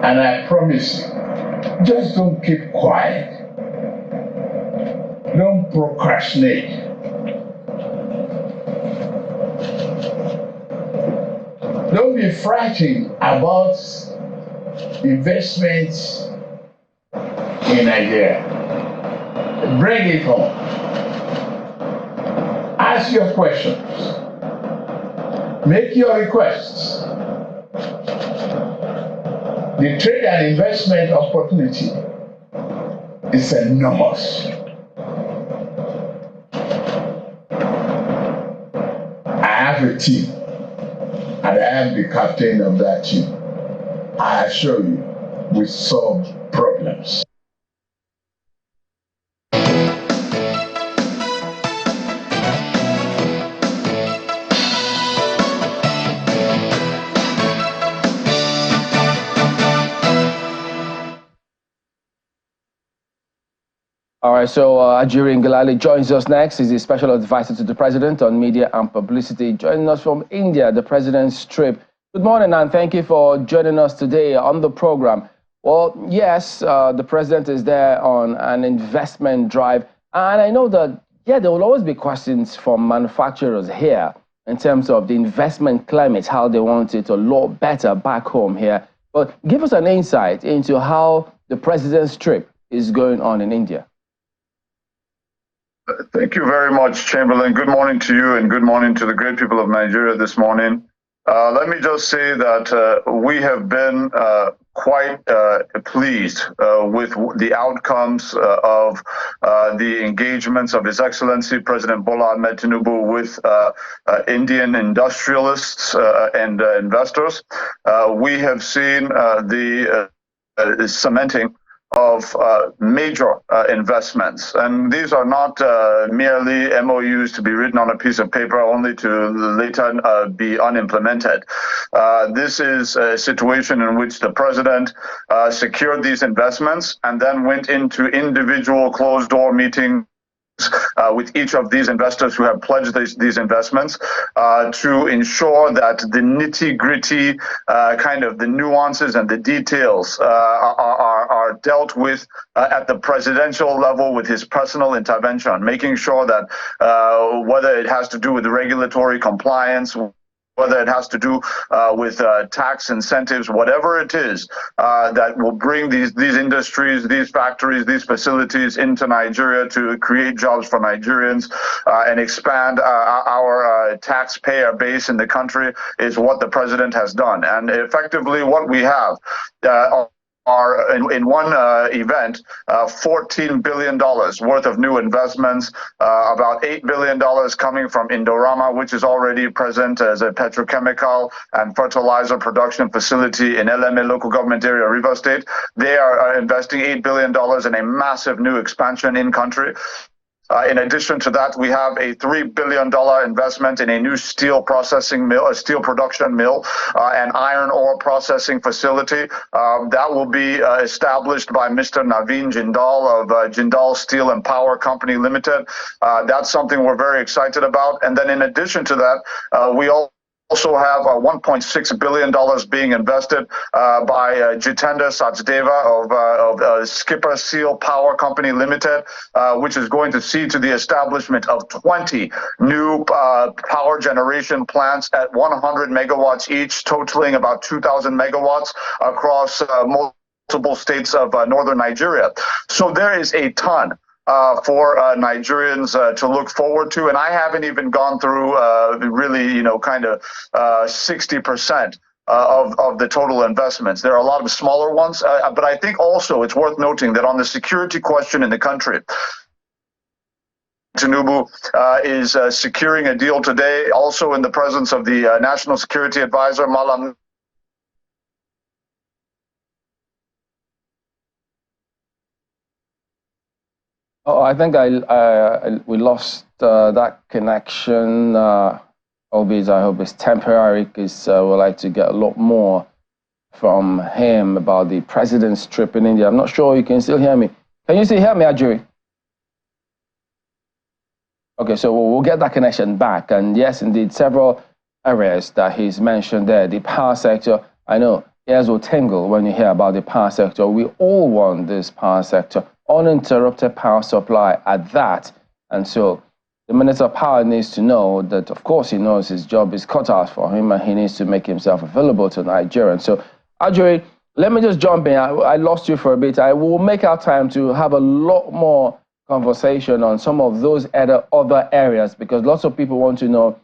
And I promise you, just don't keep quiet. Don't procrastinate. Don't be frightened about investments in Nigeria. Bring it home. Ask your questions. Make your requests. The trade and investment opportunity is enormous. I have a team, and I am the captain of that team. I assure you, we solve problems. All right, so Ajuri Ngelale joins us next. He's a special advisor to the president on media and publicity. Joining us from India, the president's trip. Good morning, and thank you for joining us today on the program. Well, yes, the president is there on an investment drive. And I know that, yeah, there will always be questions from manufacturers here in terms of the investment climate, how they want it to look better back home here. But give us an insight into how the president's trip is going on in India. Thank you very much, Chamberlain. Good morning to you and good morning to the great people of Nigeria this morning. Let me just say that we have been quite pleased with the outcomes of the engagements of His Excellency President Bola Ahmed Tinubu with Indian industrialists and investors. We have seen the cementing of major investments. And these are not merely MOUs to be written on a piece of paper only to later be unimplemented. This is a situation in which the president secured these investments and then went into individual closed-door meetings with each of these investors who have pledged these investments to ensure that the nitty-gritty kind of the nuances and the details are dealt with at the presidential level with his personal intervention, making sure that whether it has to do with regulatory compliance, whether it has to do with tax incentives, whatever it is that will bring these industries, these factories, these facilities into Nigeria to create jobs for Nigerians and expand our taxpayer base in the country is what the president has done. And effectively what we have are in one event, $14 billion worth of new investments, about $8 billion coming from Indorama, which is already present as a petrochemical and fertilizer production facility in LMA local government area, Rivers State. They are investing $8 billion in a massive new expansion in country. In addition to that, we have a $3 billion investment in a new steel processing mill, a steel production mill, and iron ore processing facility that will be established by Mr. Naveen Jindal of Jindal Steel and Power Company Limited. That's something we're very excited about. And then in addition to that, we also have $1.6 billion being invested by Jitendra Sachdeva of Skipper Seal Power Company Limited, which is going to see to the establishment of 20 new power generation plants at 100 megawatts each, totaling about 2,000 megawatts across multiple states of northern Nigeria. So there is a ton for Nigerians to look forward to. And I haven't even gone through really, kind of 60% of the total investments. There are a lot of smaller ones, but I think also it's worth noting that on the security question in the country, Tinubu is securing a deal today, also in the presence of the National Security Advisor, Malam. Oh, I think we lost that connection. Albeit I hope it's temporary, because we'd like to get a lot more from him about the president's trip in India. I'm not sure you can still hear me. Can you still hear me, Ajuri? Okay, so we'll get that connection back. And yes, indeed, several areas that he's mentioned there. The power sector, I know ears will tingle when you hear about the power sector. We all want this power sector, uninterrupted power supply at that. And so the Minister of Power needs to know that, of course, he knows his job is cut out for him and he needs to make himself available to Nigerians. So, Ajuri, let me just jump in. I lost you for a bit. I will make our time to have a lot more conversation on some of those other areas, because lots of people want to know,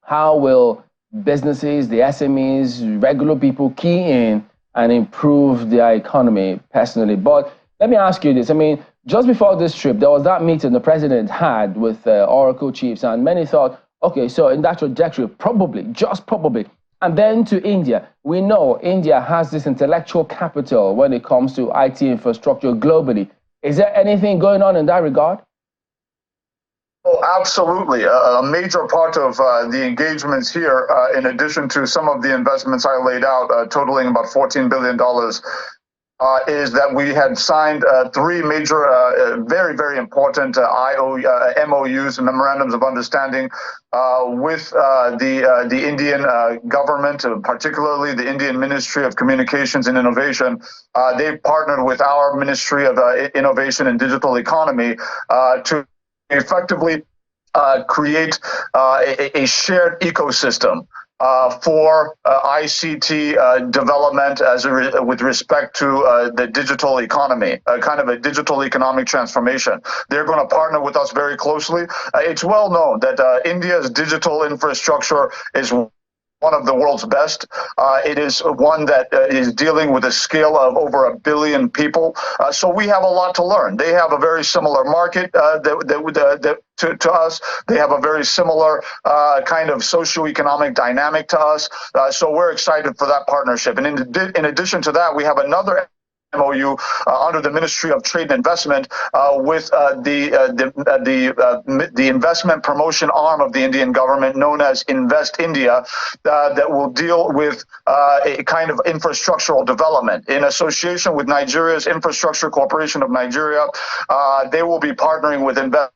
how will businesses, the SMEs, regular people key in and improve their economy personally? But let me ask you this. I mean, just before this trip, there was that meeting the president had with Oracle chiefs, and many thought, okay, so in that trajectory, probably, just probably. And then to India. We know India has this intellectual capital when it comes to IT infrastructure globally. Is there anything going on in that regard? Oh, absolutely. A major part of the engagements here, in addition to some of the investments I laid out, totaling about $14 billion, is that we had signed three major, very, very important MOUs, memorandums of understanding, with the Indian government, particularly the Indian Ministry of Communications and Innovation. They've partnered with our Ministry of Innovation and Digital Economy to effectively create a shared ecosystem for ICT development with respect to the digital economy, kind of a digital economic transformation. They're going to partner with us very closely. It's well known that India's digital infrastructure is one of the world's best. It is one that is dealing with a scale of over 1 billion people. So we have a lot to learn. They have a very similar market to us. They have a very similar kind of socioeconomic dynamic to us. So we're excited for that partnership. And in addition to that, we have another MOU under the Ministry of Trade and Investment with the investment promotion arm of the Indian government, known as Invest India, that will deal with a kind of infrastructural development. In association with Nigeria's Infrastructure Corporation of Nigeria, they will be partnering with Invest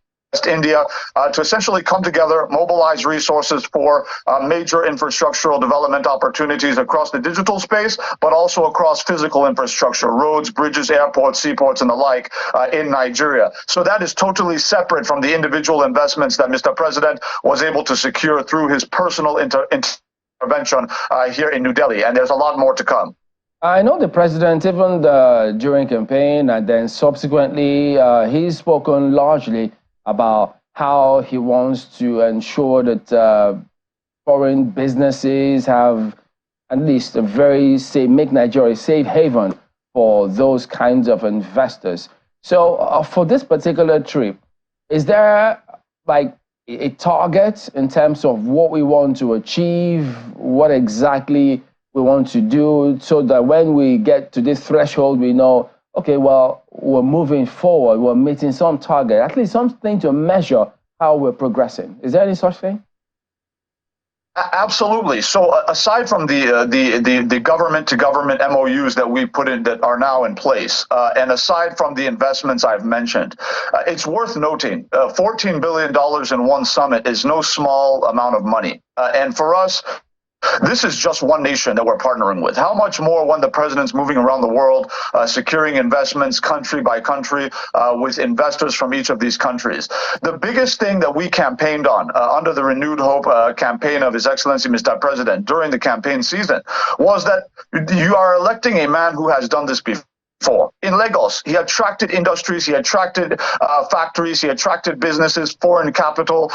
India to essentially come together, mobilize resources for major infrastructural development opportunities across the digital space, but also across physical infrastructure, roads, bridges, airports, seaports, and the like in Nigeria. So that is totally separate from the individual investments that Mr. President was able to secure through his personal intervention here in New Delhi. And there's a lot more to come. I know the president, even during campaign and then subsequently, he's spoken largely about how he wants to ensure that foreign businesses have at least a very safe, make Nigeria a safe haven for those kinds of investors. So for this particular trip, is there like a target in terms of what we want to achieve, what exactly we want to do, so that when we get to this threshold, we know, okay, well, we're moving forward, we're meeting some target, at least something to measure how we're progressing. Is there any such thing? Absolutely. So aside from the government-to-government MOUs that we put in that are now in place, and aside from the investments I've mentioned, it's worth noting $14 billion in one summit is no small amount of money. And for us, this is just one nation that we're partnering with. How much more when the president's moving around the world, securing investments country by country with investors from each of these countries. The biggest thing that we campaigned on under the Renewed Hope campaign of His Excellency Mr. President during the campaign season was that you are electing a man who has done this before. In Lagos, he attracted industries, he attracted factories, he attracted businesses, foreign capital,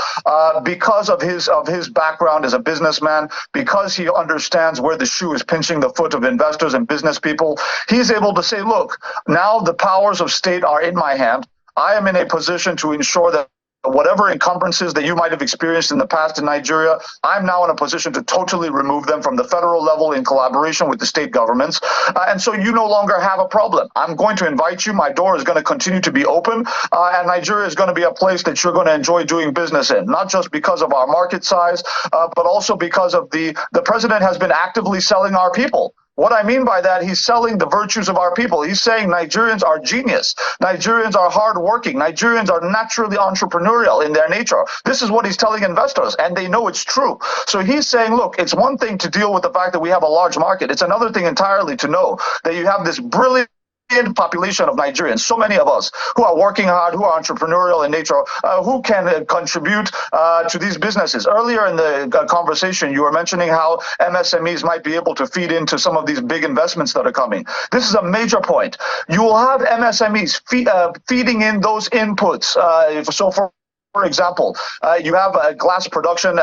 because of his background as a businessman, because he understands where the shoe is pinching the foot of investors and business people. He's able to say, look, now the powers of state are in my hand. I am in a position to ensure that whatever encumbrances that you might have experienced in the past in Nigeria, I'm now in a position to totally remove them from the federal level in collaboration with the state governments. And so you no longer have a problem. I'm going to invite you. My door is going to continue to be open. And Nigeria is going to be a place that you're going to enjoy doing business in, not just because of our market size, but also because of the president has been actively selling our people. What I mean by that, he's selling the virtues of our people. He's saying Nigerians are genius. Nigerians are hardworking. Nigerians are naturally entrepreneurial in their nature. This is what he's telling investors, and they know it's true. So he's saying, look, it's one thing to deal with the fact that we have a large market. It's another thing entirely to know that you have this brilliant population of Nigerians, so many of us who are working hard, who are entrepreneurial in nature, who can contribute to these businesses. Earlier in the conversation, you were mentioning how MSMEs might be able to feed into some of these big investments that are coming. This is a major point. You will have MSMEs feeding in those inputs. For example, you have a glass production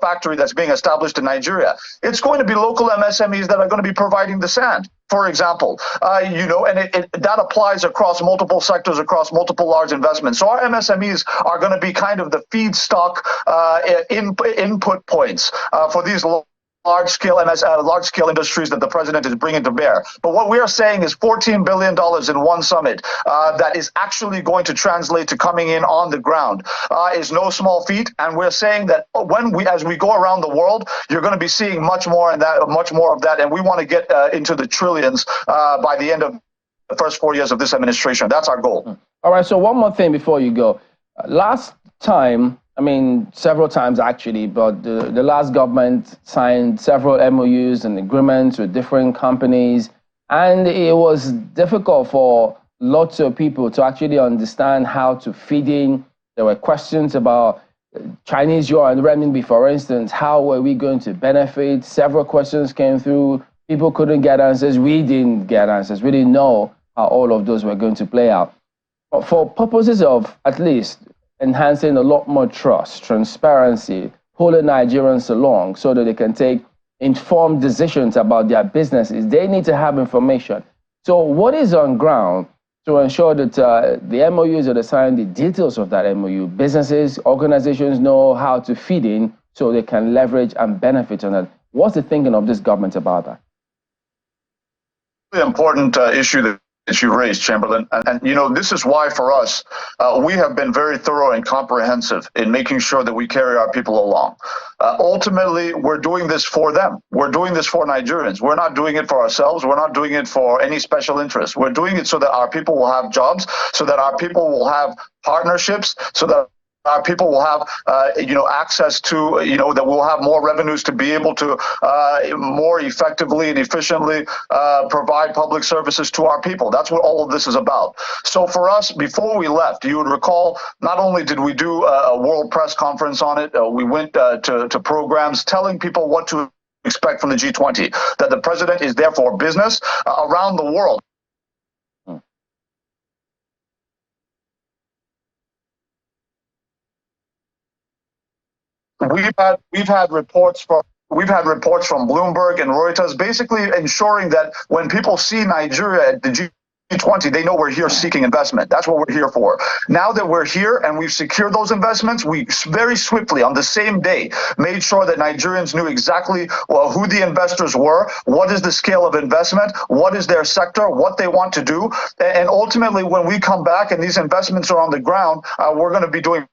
factory that's being established in Nigeria. It's going to be local MSMEs that are going to be providing the sand, for example, and that applies across multiple sectors, across multiple large investments. So our MSMEs are going to be kind of the feedstock input points for these large-scale industries that the president is bringing to bear. But what we are saying is $14 billion in one summit that is actually going to translate to coming in on the ground is no small feat. And we're saying that as we go around the world, you're going to be seeing much more of that. And we want to get into the trillions by the end of the first 4 years of this administration. That's our goal. All right. So one more thing before you go. Last time, I mean, several times actually, but the last government signed several MOUs and agreements with different companies, and it was difficult for lots of people to actually understand how to feed in. There were questions about Chinese yuan and renminbi, for instance. How were we going to benefit? Several questions came through. People couldn't get answers. We didn't get answers. We didn't know how all of those were going to play out. But for purposes of at least enhancing a lot more trust, transparency, pulling Nigerians along so that they can take informed decisions about their businesses, they need to have information. So what is on ground to ensure that the MOUs that are signed, the details of that MOU, businesses, organizations know how to feed in so they can leverage and benefit on it? What's the thinking of this government about that? The important issue that you raised, Chamberlain, and this is why for us we have been very thorough and comprehensive in making sure that we carry our people along. Ultimately, we're doing this for them. We're doing this for Nigerians. We're not doing it for ourselves. We're not doing it for any special interest. We're doing it so that our people will have jobs, so that our people will have partnerships, so that our people will have, access to, that we'll have more revenues to be able to more effectively and efficiently provide public services to our people. That's what all of this is about. So for us, before we left, you would recall, not only did we do a world press conference on it, we went to programs telling people what to expect from the G20, that the president is there for business around the world. We've had reports from Bloomberg and Reuters, basically ensuring that when people see Nigeria at the G20, they know we're here seeking investment. That's what we're here for. Now that we're here and we've secured those investments, we very swiftly, on the same day, made sure that Nigerians knew exactly who the investors were, what is the scale of investment, what is their sector, what they want to do. And ultimately, when we come back and these investments are on the ground, we're going to be doing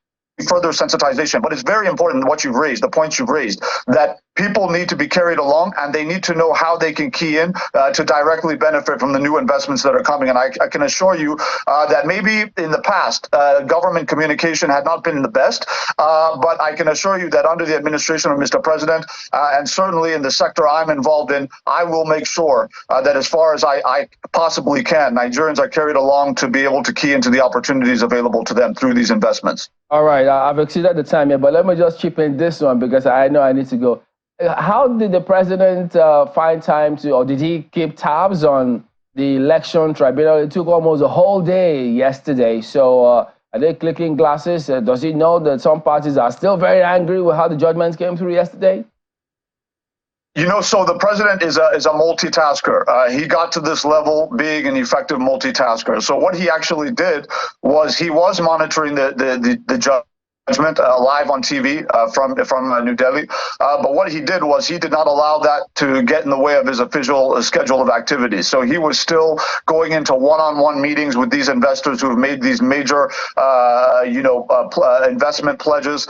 further sensitization. But it's very important what you've raised, the points you've raised, that people need to be carried along and they need to know how they can key in to directly benefit from the new investments that are coming. And I can assure you that maybe in the past, government communication had not been the best, but I can assure you that under the administration of Mr. President, and certainly in the sector I'm involved in, I will make sure that as far as I possibly can, Nigerians are carried along to be able to key into the opportunities available to them through these investments. All right, I've exceeded the time here, but let me just chip in this one because I know I need to go. How did the president find time to, or did he keep tabs on the election tribunal? It took almost a whole day yesterday. So are they clicking glasses? Does he know that some parties are still very angry with how the judgments came through yesterday? So the president is a multitasker. He got to this level being an effective multitasker. So what he actually did was he was monitoring the judgment live on TV from New Delhi. But what he did was he did not allow that to get in the way of his official schedule of activities. So he was still going into one-on-one meetings with these investors who have made these major, investment pledges,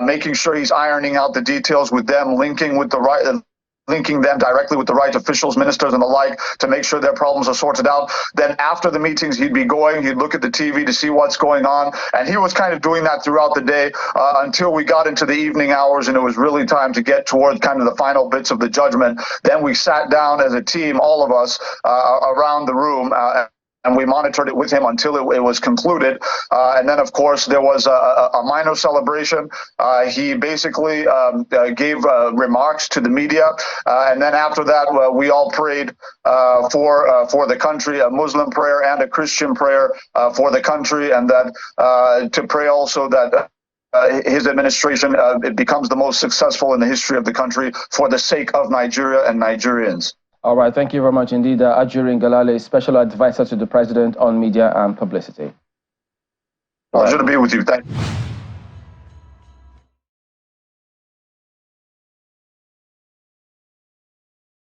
making sure he's ironing out the details with them, linking with the linking them directly with the right officials, ministers, and the like to make sure their problems are sorted out. Then after the meetings, he'd be going, he'd look at the TV to see what's going on. And he was kind of doing that throughout the day until we got into the evening hours and it was really time to get towards kind of the final bits of the judgment. Then we sat down as a team, all of us, around the room. And we monitored it with him until it was concluded. And then, of course, there was a minor celebration. He basically gave remarks to the media. And then after that, we all prayed for the country, a Muslim prayer and a Christian prayer for the country, and that to pray also that his administration it becomes the most successful in the history of the country for the sake of Nigeria and Nigerians. All right, thank you very much indeed. Ajuri Ngalale, Special Advisor to the President on Media and Publicity. Pleasure to be with you. Thank you.